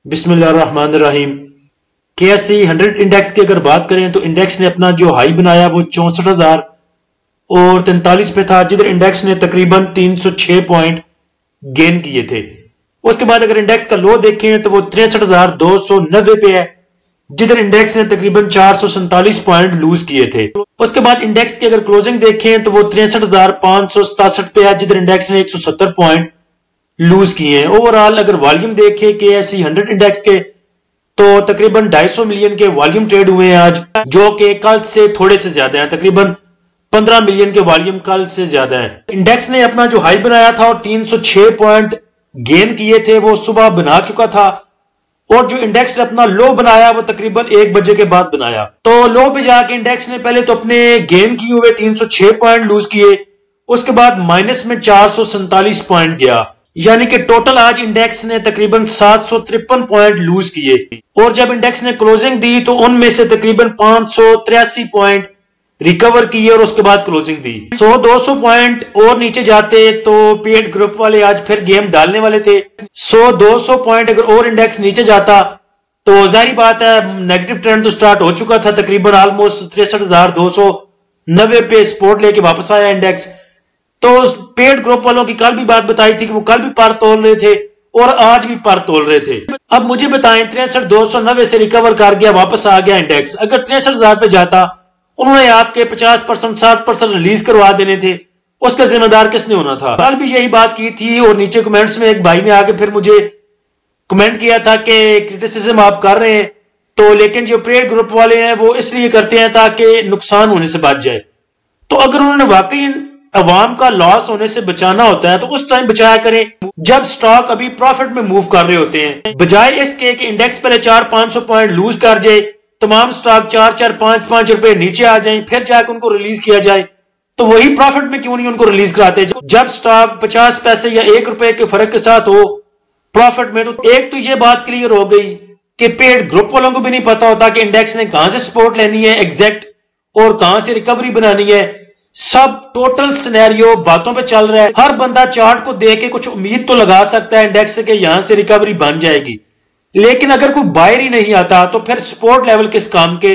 بسم اللہ الرحمن الرحیم۔ کے ایس سی 100 انڈیکس کی اگر بات کریں تو انڈیکس نے اپنا جو ہائی بنایا وہ 64,043 پہ تھا، جدھر انڈیکس نے تقریباً 306 پوائنٹ گین کیے تھے۔ اس کے بعد اگر انڈیکس کا لو دیکھیں تو وہ 63,290 پہ ہے، جدھر انڈیکس نے تقریباً 447 پوائنٹ لوز کیے تھے۔ اس کے بعد انڈیکس کی اگر کلوزنگ دیکھیں تو وہ 63,567 پہ ہے، جدھر انڈیکس نے 170 پوائنٹ لوز کیے ہیں۔ اوورال اگر والیوم دیکھیں کے ایس سی 100 انڈیکس کے تو تقریباً 250 ملین کے والیوم ٹریڈ ہوئے ہیں آج، جو کہ کل سے تھوڑے سے زیادہ ہیں، تقریباً 15 ملین کے والیوم کل سے زیادہ ہیں۔ انڈیکس نے اپنا جو ہائی بنایا تھا اور 306 پوائنٹ گین کیے تھے وہ صبح بنا چکا تھا، اور جو انڈیکس نے اپنا لو بنایا وہ تقریباً 1 بجے کے بعد بنایا۔ تو لو پہ جا کے انڈیکس نے پہلے تو اپنے گین کیے ہوئے 306 پوائنٹ لوز کیے، اس کے بعد مائنس میں 447 پوائنٹ گیا، یعنی کہ ٹوٹل آج انڈیکس نے تقریباً 753 پوائنٹ لوز کیے، اور جب انڈیکس نے کلوزنگ دی تو ان میں سے تقریباً 583 پوائنٹ ریکور کیے اور اس کے بعد کلوزنگ دی۔ 100-200 پوائنٹ اور نیچے جاتے تو پیڈ گروپ والے آج پھر گیم ڈالنے والے تھے۔ 100-200 پوائنٹ اگر اور انڈیکس نیچے جاتا تو ظاہری بات ہے نیگیٹو ٹرینڈ تو سٹارٹ ہو چکا تھا، تقریباً آلموسٹ 63,290 پہ سپورٹ لے کے واپس آیا انڈیکس۔ تو پیڈ گروپ والوں کی کل بھی بات بتائی تھی کہ وہ کل بھی پر تول رہے تھے اور آج بھی پر تول رہے تھے۔ اب مجھے بتائیں 63,290 سے ریکور کر گیا، واپس آ گیا انڈیکس، اگر 63,000 پہ جاتا انہوں نے آپ کے 50% 60% ریلیز کروا دینے تھے، اس کا ذمہ دار کس نے ہونا تھا؟ کل بھی یہی بات کی تھی، اور نیچے کمنٹس میں ایک بھائی نے آ کے پھر مجھے کمنٹ کیا تھا کہ کرٹیسزم آپ کر رہے ہیں تو لیکن جو پیڈ گروپ والے ہیں وہ اس لیے کرتے ہیں تاکہ نقصان ہونے سے بچ جائے۔ تو اگر انہوں نے واقعی عوام کا لاس ہونے سے بچانا ہوتا ہے تو اس ٹائم بچایا کریں جب سٹاک ابھی پروفٹ میں موو کر رہے ہوتے ہیں، بجائے اس کے کہ انڈیکس پہلے 400-500 پوائنٹ لوز کر جائے، تمام سٹاک 4-4 5-5 روپے نیچے آ جائیں، پھر جا کے ان کو ریلیز کیا جائے، تو وہی پروفٹ میں کیوں نہیں ان کو ریلیز کراتے؟ جب سٹاک 50 پیسے یا 1 روپے کے فرق کے ساتھ ہو پروفٹ میں، تو ایک تو یہ بات کلیئر ہو گئی کہ پیڈ گروپ والوں کو بھی نہیں پتا ہوتا کہ انڈیکس نے کہاں سے سپورٹ لینی ہے ایگزیکٹ اور کہاں سے ریکوری بنانی ہے، سب ٹوٹل سینیریو باتوں پہ چل رہا ہے۔ ہر بندہ چارٹ کو دیکھ کے کچھ امید تو لگا سکتا ہے انڈیکس سے کہ یہاں سے ریکوری بن جائے گی، لیکن اگر کوئی بائر ہی نہیں آتا تو پھر سپورٹ لیول کس کام کے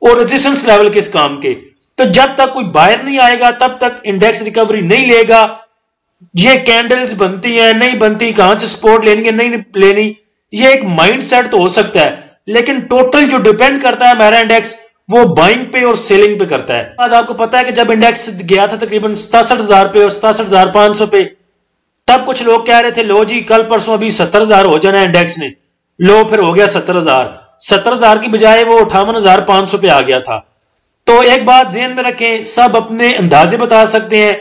اور ریزسٹنس لیول کس کام کے؟ تو جب تک کوئی بائر نہیں آئے گا تب تک انڈیکس ریکوری نہیں لے گا۔ یہ کینڈلز بنتی ہیں نہیں بنتی، کہاں سے سپورٹ لینی ہے نہیں لینی، یہ ایک مائنڈ سیٹ تو ہو سکتا ہے، لیکن ٹوٹل جو ڈیپینڈ کرتا ہے ہمارا انڈیکس وہ بائنگ پہ اور سیلنگ پہ کرتا ہے۔ آج آپ کو پتا ہے کہ جب انڈیکس گیا تھا تقریباً 67,000 پہ اور 67,500 پہ، تب کچھ لوگ کہہ رہے تھے لو جی کل پرسوں ابھی 70,000 ہو جانا ہے انڈیکس نے، لو پھر ہو گیا 70,000 کی بجائے وہ 58,500 پہ آ گیا تھا۔ تو ایک بات ذہن میں رکھیں، سب اپنے اندازے بتا سکتے ہیں،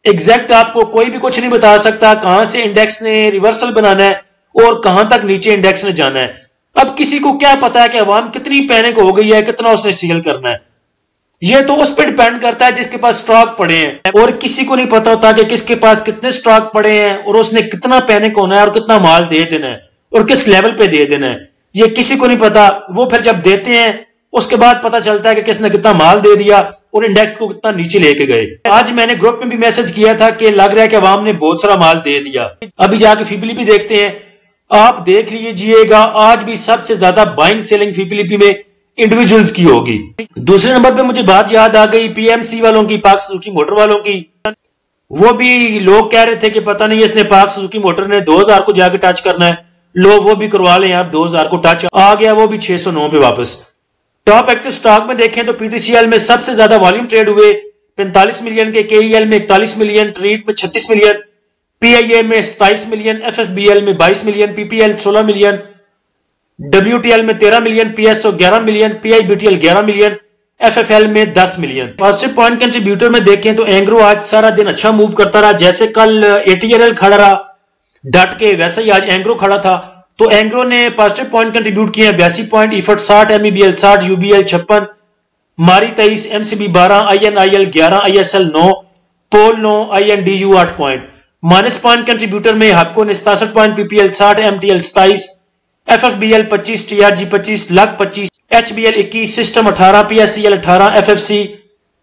ایگزیکٹ آپ کو کوئی بھی کچھ نہیں بتا سکتا کہاں سے انڈیکس نے ریورسل بنانا ہے اور کہاں تک نیچے انڈیکس نے جانا ہے۔ اب کسی کو کیا پتا ہے کہ عوام کتنی پینک ہو گئی ہے، کتنا اس نے سیل کرنا ہے؟ یہ تو اس پہ ڈیپینڈ کرتا ہے جس کے پاس سٹاک پڑے ہیں، اور کسی کو نہیں پتا ہوتا کہ کس کے پاس کتنے سٹاک پڑے ہیں اور اس نے کتنا پینک ہونا ہے اور کتنا مال دے دینا ہے اور کس لیول پہ دے دینا ہے، یہ کسی کو نہیں پتا۔ وہ پھر جب دیتے ہیں اس کے بعد پتا چلتا ہے کہ کس نے کتنا مال دے دیا اور انڈیکس کو کتنا نیچے لے کے گئے۔ آج میں نے گروپ میں بھی میسج کیا تھا کہ لگ رہا ہے کہ عوام نے بہت سارا مال دے دیا۔ ابھی جا کے فیبلی بھی دیکھتے ہیں، آپ دیکھ لیجئے گا آج بھی سب سے زیادہ بائنگ سیلنگ فیبلی میں انڈیویجولز کی ہوگی۔ دوسرے نمبر پہ مجھے بات یاد آ گئی پی ایم سی والوں کی، پاک سوزوکی موٹر والوں کی۔ وہ بھی لوگ کہہ رہے تھے کہ پتہ نہیں اس نے پاک سوزوکی موٹر نے 2000 کو جا کے ٹچ کرنا ہے، لو وہ بھی کروا لیں، اب 2000 کو ٹچ آ گیا، وہ بھی 609 پہ واپس۔ ٹاپ ایکٹیو سٹاک میں دیکھیں تو پی ٹی سی ایل میں سب سے زیادہ والیوم ٹریڈ ہوئے 45 ملین کے، کے ای ایل میں 41 ملین، ٹریٹ میں 36 ملین، پی آئی اے میں 27 million, F F B L میں 22 million, P P L 16 million, W T L میں 13 million, P S O 11 million, P I B T L 11 million, F F L میں 10 million. Positive point contributor میں دیکھیں تو اینگرو آج سارا دن اچھا move کرتا رہا، جیسے کل اے ٹی آر ایل کھڑا رہا ڈٹ کے، ویسے ہی آج اینگرو کھڑا تھا۔ تو اینگرو نے پازیٹیو پوائنٹ کنٹریبیوٹ کیے 82 پوائنٹ، ایفٹ 60، M E B L 60، U B L 56، Mari 23، M C B 12، I N I L 11، I S L 9، پول 9، I N D U 8 point. Minus point contributor میں ہپکو نے 67 point, P P L 60، M T L 27، F F B L 25، T R G 25، لگ 25، H B L 21، system 18، P S C L 18، F F C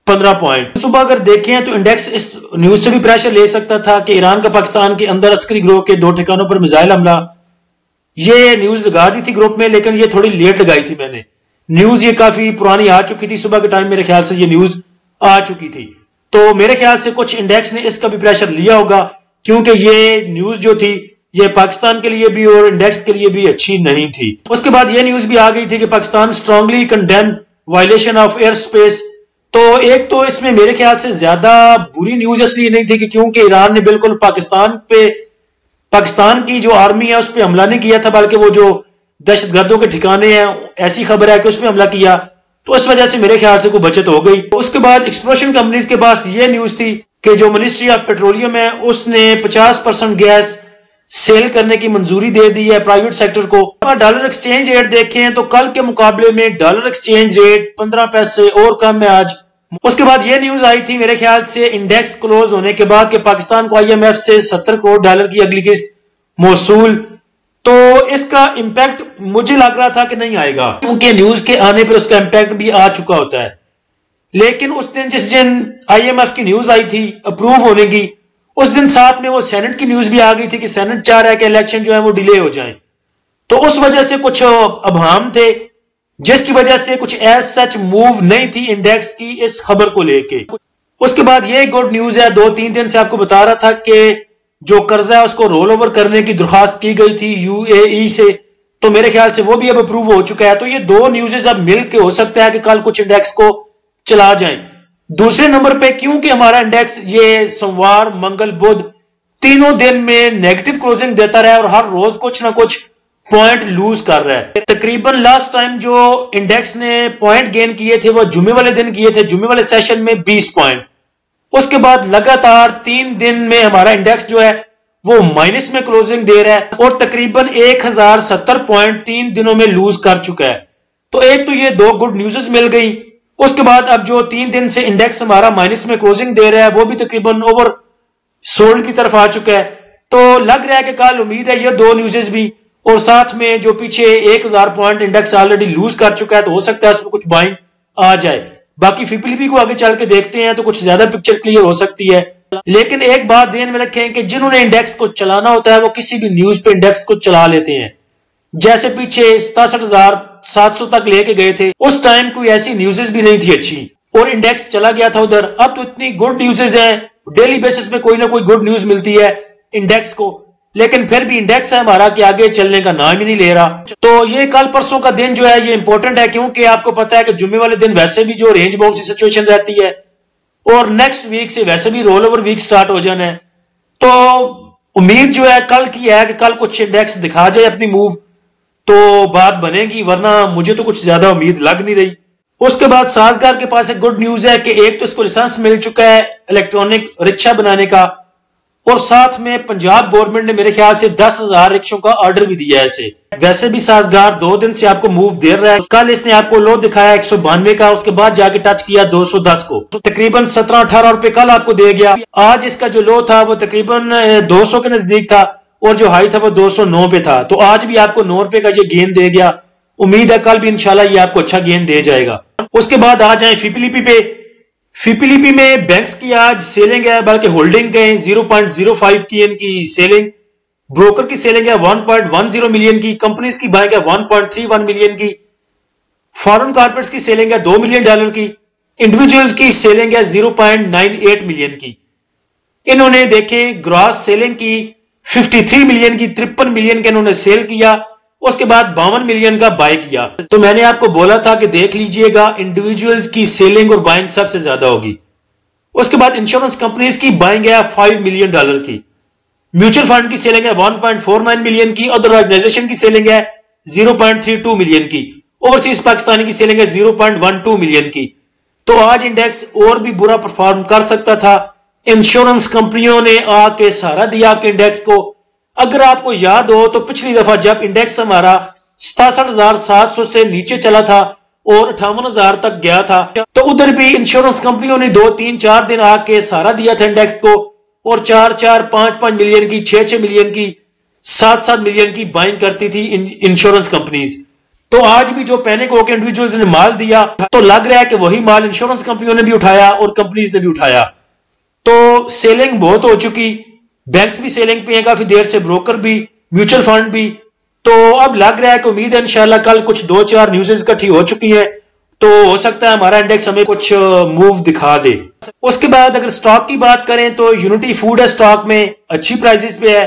15 point. صبح اگر دیکھیں تو index اس news سے بھی pressure لے سکتا تھا کہ ایران کا پاکستان کے اندر عسکری گروہ کے 2 ٹھکانوں پر میزائل حملہ، یہ نیوز لگا دی تھی گروپ میں، لیکن یہ تھوڑی لیٹ لگائی تھی میں نے. نیوز یہ کافی پرانی آ چکی تھی، صبح کے ٹائم میرے خیال سے یہ نیوز آ چکی تھی. تو میرے خیال سے کچھ انڈیکس نے اس کا بھی پریشر لیا ہوگا، کیونکہ یہ نیوز جو تھی یہ پاکستان کے لیے بھی اور انڈیکس کے لیے بھی اچھی نہیں تھی. اس کے بعد یہ نیوز بھی آ گئی تھی کہ Pakistan strongly condemn violation of air space. تو ایک تو اس میں میرے خیال سے زیادہ بری نیوز اس لیے نہیں تھی کہ کیونکہ ایران نے بالکل پاکستان کی جو آرمی ہے اس پہ حملہ نہیں کیا تھا، بلکہ وہ جو دہشت گردوں کے ٹھکانے ہیں ایسی خبر ہے کہ اس پہ حملہ کیا، تو اس وجہ سے میرے خیال سے کوئی بچت ہو گئی. اس کے بعد ایکسپلوشن کمپنیز کے پاس یہ نیوز تھی کہ جو منسٹری آف پیٹرولیم ہے اس نے 50% گیس سیل کرنے کی منظوری دے دی ہے پرائیویٹ سیکٹر کو. ڈالر ایکسچینج ریٹ دیکھیں تو کل کے مقابلے میں ڈالر ایکسچینج ریٹ 15 پیسے اور کم ہے آج. اس کے بعد یہ نیوز آئی تھی میرے خیال سے انڈیکس کلوز ہونے کے بعد کہ پاکستان کو IMF سے 70 کروڑ ڈالر کی اگلی قسط موصول. تو اس کا امپیکٹ مجھے لگ رہا تھا کہ نہیں آئے گا، کیونکہ نیوز کے آنے پر اس کا امپیکٹ بھی آ چکا ہوتا ہے. لیکن اس دن جس دن IMF کی نیوز آئی تھی اپروو ہونے کی، اس دن ساتھ میں وہ سینٹ کی نیوز بھی آ گئی تھی کہ سینٹ چاہ رہا ہے کہ الیکشن جو ہے وہ ڈیلے ہو جائیں. تو اس وجہ سے کچھ ابہام تھے، جس کی وجہ سے کچھ ایز سچ موو نہیں تھی انڈیکس کی اس خبر کو لے کے. اس کے بعد یہ گڈ نیوز ہے، 2-3 دن سے آپ کو بتا رہا تھا کہ جو قرضہ ہے اس کو رول اوور کرنے کی درخواست کی گئی تھی UAE سے، تو میرے خیال سے وہ بھی اب اپروو ہو چکا ہے. تو یہ دو نیوزز اب مل کے ہو سکتا ہے کہ کل کچھ انڈیکس کو چلا جائیں. دوسرے نمبر پہ کیونکہ ہمارا انڈیکس یہ سوموار، منگل، بدھ تینوں دن میں نیگیٹو کلوزنگ دیتا رہا ہے اور ہر روز کچھ نہ کچھ پوائنٹ لوز کر رہا ہے. تقریباً لاسٹ ٹائم جو انڈیکس نے پوائنٹ گین کیے تھے وہ جمعے والے دن کیے تھے، جمعے والے سیشن میں 20 پوائنٹ. اس کے بعد لگاتار 3 دن میں ہمارا انڈیکس جو ہے وہ مائنس میں کلوزنگ دے رہا ہے اور تقریباً 1070 پوائنٹ 3 دنوں میں لوز کر چکا ہے. تو ایک تو یہ 2 گڈ نیوزز مل گئی. اس کے بعد اب جو 3 دن سے انڈیکس ہمارا مائنس میں کلوزنگ دے رہا ہے وہ بھی تقریباً اوور سولڈ کی طرف آ چکا ہے. تو لگ رہا ہے کہ کل امید ہے یہ 2 نیوزز بھی، اور ساتھ میں جو پیچھے 1000 پوائنٹ انڈیکس آلریڈی لوز کر چکا ہے تو ہو سکتا ہے اس میں کچھ بائنگ آ جائے. باقی FPLP کو آگے چل کے دیکھتے ہیں تو کچھ زیادہ پکچر کلیئر ہو سکتی ہے. لیکن ایک بات ذہن میں رکھیں کہ جنہوں نے انڈیکس کو چلانا ہوتا ہے وہ کسی بھی نیوز پہ انڈیکس کو چلا لیتے ہیں. جیسے پیچھے 67,700 تک لے کے گئے تھے، اس ٹائم کوئی ایسی نیوزز بھی نہیں تھی اچھی اور انڈیکس چلا گیا تھا ادھر. اب تو اتنی گڈ نیوزز ہیں، ڈیلی بیسس پہ کوئی نہ کوئی گڈ نیوز ملتی ہے انڈیکس کو، لیکن پھر بھی انڈیکس ہے ہمارا کہ آگے چلنے کا نام ہی نہیں لے رہا. تو یہ کل پرسوں کا دن جو ہے یہ امپورٹنٹ ہے، کیونکہ آپ کو پتا ہے کہ جمعے والے دن ویسے بھی جو رینج باؤنڈ سی سچویشن رہتی ہے اور نیکسٹ ویک سے ویسے بھی رول اوور ویک سٹارٹ ہو جانا ہے. تو امید جو ہے کل کی ہے کہ کل کچھ انڈیکس دکھا جائے اپنی موو تو بات بنے گی، ورنہ مجھے تو کچھ زیادہ امید لگ نہیں رہی. اس کے بعد سازگار کے پاس ایک گڈ نیوز ہے کہ ایک تو اس کو لائسنس مل چکا ہے الیکٹرانک رکشا بنانے کا، اور ساتھ میں پنجاب گورنمنٹ نے میرے خیال سے 10,000 رکشوں کا آرڈر بھی دیا ہے اسے. ویسے بھی سازگار 2 دن سے آپ کو موو دے رہا ہے. کل اس نے آپ کو لو دکھایا 192 کا، اس کے بعد جا کے ٹچ کیا 210 کو، تقریباً 17-18 روپے کل آپ کو دے گیا. آج اس کا جو لو تھا وہ تقریباً 200 کے نزدیک تھا اور جو ہائی تھا وہ 209 پہ تھا. تو آج بھی آپ کو 9 روپے کا یہ گین دے گیا. امید ہے کل بھی انشاءاللہ یہ آپ کو اچھا گین دے جائے گا. اس کے بعد آ جائیں FPLP پہ. FPLP میں بینکس کی آج سیلنگ ہے، بلکہ ہولڈنگ گئے 0.05 کی ان کی سیلنگ، بروکر کی سیلنگ ہے 1.10 ملین کی، کمپنیز کی بائنگ ہے 1.31 ملین کی، فارن کارپوریٹس کی سیلنگ ہے $2 ملین کی، انڈیویجولز کی سیلنگ ہے 0.98 ملین کی. انہوں نے دیکھیں گراس سیلنگ کی 53 ملین کی، 53 ملین کے انہوں نے سیل کیا، اس کے بعد 52 ملین کا بائی کیا. تو میں نے آپ کو بولا تھا کہ دیکھ لیجئے گا انڈیویجولز کی سیلنگ اور بائنگ سب سے زیادہ ہوگی. اس کے بعد انشورنس کمپنیز کی بائنگ ہے $5 ملین کی، میوچل فنڈ کی سیلنگ ہے 1.49 ملین کی، ادر آرگنائزیشن کی سیلنگ ہے 0.32 ملین کی، اوورسیز پاکستانی کی سیلنگ ہے 0.12 ملین کی. تو آج انڈیکس اور بھی برا پرفارم کر سکتا تھا. انشورنس کمپنیوں نے آ کے سہارا دیا آپ کے انڈیکس کو. اگر آپ کو یاد ہو تو پچھلی دفعہ جب انڈیکس ہمارا 67,700 سے نیچے چلا تھا اور 58,000 تک گیا تھا تو ادھر بھی انشورنس کمپنیوں نے 2-3-4 دن آ کے سہارا دیا تھا انڈیکس کو اور 4-4, 5-5 ملین کی، 6-6 ملین کی، 7-7 ملین کی بائنگ کرتی تھی انشورنس کمپنیز. تو آج بھی جو پینک ہو کے انڈیویجولز نے مال دیا تو لگ رہا ہے کہ وہی مال انشورنس کمپنیوں نے بھی اٹھایا اور کمپنیز نے بھی اٹھایا. تو سیلنگ بہت ہو چکی، بینکس بھی سیلنگ پہ ہیں کافی دیر سے، بروکر بھی، میوچل فنڈ بھی. تو اب لگ رہا ہے کہ امید ہے انشاءاللہ کل کچھ 2-4 نیوزز اکٹھی ہو چکی ہے تو ہو سکتا ہے ہمارا انڈیکس ہمیں کچھ موو دکھا دے. اس کے بعد اگر سٹاک کی بات کریں تو یونٹی فوڈ ہے سٹاک میں اچھی پرائزز پہ ہے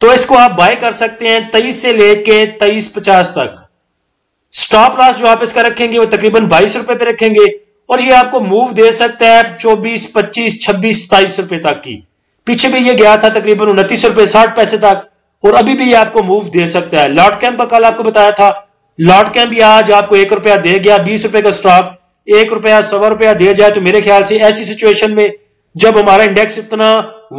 تو اس کو آپ بائی کر سکتے ہیں 23 سے لے کے 23.50 تک. سٹاپ لاس جو آپ اس کا رکھیں گے وہ تقریباً 22 روپے پہ رکھیں گے اور یہ آپ کو موو دے سکتا ہے 24, 25, 26, 27 روپے تک کی. پیچھے بھی یہ گیا تھا تقریباً 29 روپے 60 پیسے تک اور ابھی بھی یہ آپ کو موو دے سکتا ہے. لاٹ کیمپ کا کل آپ کو بتایا تھا, لاٹ کیمپ بھی آج آپ کو 1 روپیہ دے گیا. 20 روپے کا سٹاک 1 روپیہ 1.25 روپیہ دے جائے تو میرے خیال سے ایسی سچویشن میں جب ہمارا انڈیکس اتنا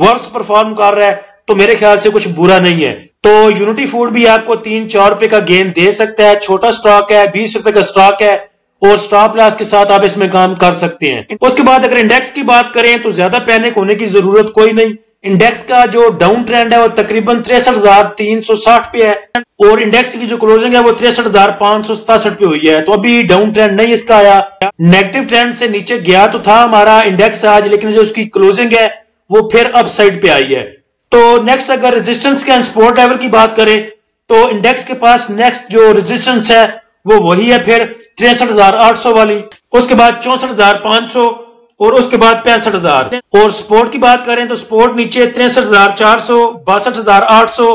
ورس پرفارم کر رہا ہے تو میرے خیال سے کچھ برا نہیں ہے. تو یونٹی فوڈ بھی آپ کو 3-4 روپے کا گین دے سکتا ہے. چھوٹا سٹاک ہے, 20 روپے کا سٹاک ہے اور سٹاپ لاس کے ساتھ آپ اس میں کام کر سکتے ہیں. اس کے بعد اگر انڈیکس کی بات کریں تو زیادہ پینک ہونے کی ضرورت کوئی نہیں. انڈیکس کا جو ڈاؤن ٹرینڈ ہے وہ تقریباً 63,360 پہ ہے اور انڈیکس کی جو کلوزنگ ہے وہ 63,567 پہ ہوئی ہے. تو ابھی ڈاؤن ٹرینڈ نہیں اس کا آیا. نیگیٹو ٹرینڈ سے نیچے گیا تو تھا ہمارا انڈیکس آج, لیکن جو اس کی کلوزنگ ہے وہ پھر اپ سائڈ پہ آئی ہے. تو نیکسٹ اگر ریزسٹنس کے سپورٹ لیول کی بات کریں تو انڈیکس کے پاس نیکسٹ جو ریزسٹنس ہے وہ وہی ہے پھر 63,800 والی, اس کے بعد 64,500 اور اس کے بعد 65,000. اور سپورٹ کی بات کریں تو سپورٹ نیچے 63,400, 62,800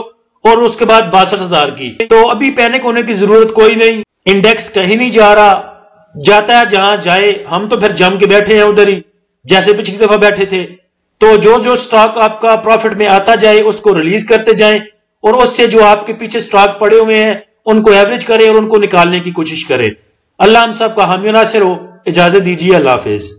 اور اس کے بعد 62,000 کی. تو ابھی پینک ہونے کی ضرورت کوئی نہیں. انڈیکس کہیں نہیں جا رہا, جاتا ہے جہاں جائے. ہم تو پھر جم کے بیٹھے ہیں ادھر ہی جیسے پچھلی دفعہ بیٹھے تھے. تو جو سٹاک آپ کا پروفٹ میں آتا جائے اس کو ریلیز کرتے جائیں اور اس سے جو آپ کے پیچھے سٹاک پڑے ہوئے ہیں ان کو ایوریج کریں اور ان کو نکالنے کی کوشش کریں. اللہ ہم سب کا حامی و ناصر ہو. اجازت دیجیے, اللہ حافظ.